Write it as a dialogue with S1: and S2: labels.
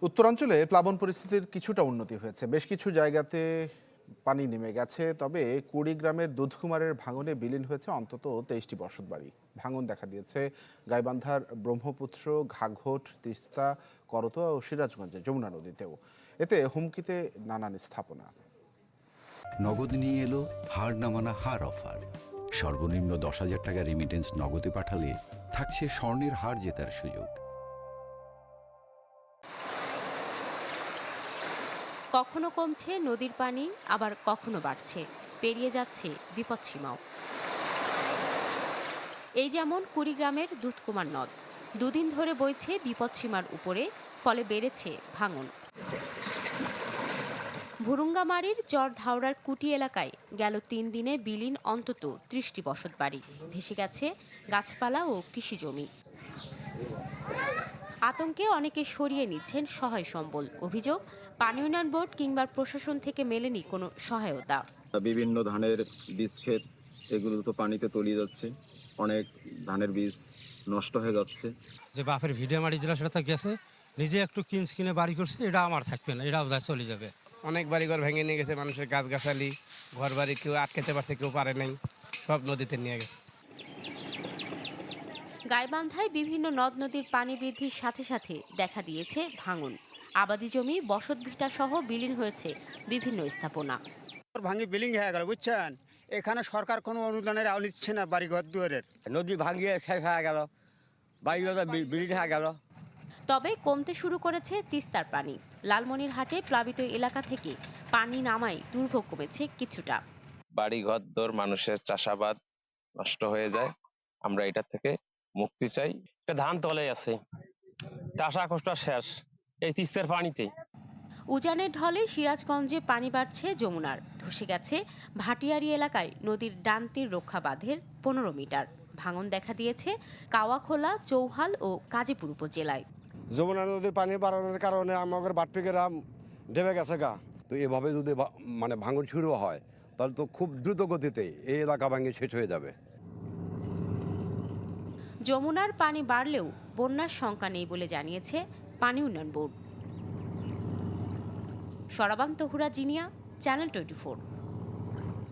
S1: উত্তরাঞ্চলে প্লাবন পরিস্থিতির কিছুটা উন্নতি হয়েছে, বেশ কিছু জায়গাতে পানি নেমে গেছে। তবে কুড়িগ্রামের দুধকুমারের ভাঙনে বিলীন হয়েছে অন্তত 23টি বসতবাড়ি। ভাঙন দেখা দিয়েছে গাইবান্ধার ব্রহ্মপুত্র, ঘাঘট, তিস্তা, করতোয়া ও সিরাজগঞ্জে যমুনা নদীতেও। এতে হুমকিতে নানান স্থাপনা।
S2: নগদ নিয়ে এলো হার না মানা হার অফার। সর্বনিম্ন 10,000 টাকা রেমিটেন্স নগদে পাঠালে থাকছে স্বর্ণের হার জেতার সুযোগ।
S3: কখনো কমছে নদীর পানি, আবার কখনো বাড়ছে, পেরিয়ে যাচ্ছে বিপদসীমাও। এই যেমন কুড়িগ্রামের দুধকুমার নদ, দুদিন ধরে বইছে বিপদসীমার উপরে, ফলে বেড়েছে ভাঙন। ভুরুঙ্গামারীর চরধাওড়ার কুটি এলাকায় গেল 3 দিনে বিলীন অন্তত 30টি বসতবাড়ি, ভেসে গেছে গাছপালা ও কৃষি জমি। আতঙ্কে অনেকে সরিয়ে নিচ্ছেন সহায় সম্বল। অভিযোগ, পানি উন্নয়ন বোর্ড কিংবা প্রশাসন থেকে মেলেনি কোনো সহায়তা।
S4: বিভিন্ন ধানের বীজ ক্ষেত, এগুলো তো পানিতে তলিয়ে যাচ্ছে, অনেক ধানের বীজ নষ্ট হয়ে যাচ্ছে।
S5: যে বাপের ভিডিও মারি যেটা সেটা তো গেছে, নিজে একটু কিনে বাড়ি করছে, এটা আমার থাকবে না, এটা বোধহয় চলে যাবে।
S6: অনেক বাড়িঘর ভেঙে নিয়ে গেছে, মানুষের গাছগাছালি, ঘর বাড়ি কেউ আটকাতে পারছে, কেউ পারে নাই, সব নদীতে নিয়ে গেছে।
S3: গাইবান্ধায় বিভিন্ন নদ নদীর পানি বৃদ্ধির সাথে সাথে দেখা দিয়েছে ভাঙন। আবাদি জমি, বসতভিটা সহ বিলীন হয়েছে বিভিন্ন স্থাপনা।
S7: ভাঙি বিলিং হয়ে গেল, বুঝছেন। এখানে সরকার কোনো অনুদানের আওয়া নিচ্ছে না বাড়িঘর দুয়ারের।
S8: নদী ভাঙিয়ে শেষ হয়ে গেল, বাড়িঘর বিলীন হয়ে গেল।
S3: তবে কমতে শুরু করেছে তিস্তার পানি। লালমনিরহাটে প্লাবিত এলাকা থেকে পানি নামায় দুর্ভোগ কমেছে কিছুটা।
S9: বাড়ি ঘর দর, মানুষের চাষাবাদ নষ্ট হয়ে যায়। আমরা এটা থেকে মুক্তি চাই।
S5: ধান তলে আছে, চাষা কষ্ট শেষ এই তিস্তার পানিতে।
S3: উজানের ঢলে সিরাজগঞ্জে পানি বাড়ছে যমুনার, ধসে গেছে ভাটিয়ারি এলাকায় নদীর ডান তীর রক্ষা বাঁধের 15 মিটার। ভাঙন দেখা দিয়েছে কাওয়াখোলা, চৌহাল ও কাজীপুর উপজেলায়।
S6: যমুনা নদীর পানি বাড়ানোর কারণে আমাদের বাটপিকেরা ডেবে গেছে গা।
S2: তো এভাবে যদি ভাঙন শুরু হয়, তাহলে তো খুব দ্রুত গতিতে এই এলাকা ভাঙে শেষ হয়ে যাবে।
S3: যমুনার পানি বাড়লেও বন্যার শঙ্কা নেই বলে জানিয়েছে পানি উন্নয়ন বোর্ড। সরাবাং তহুরা জিনিয়া, চ্যানেল 24।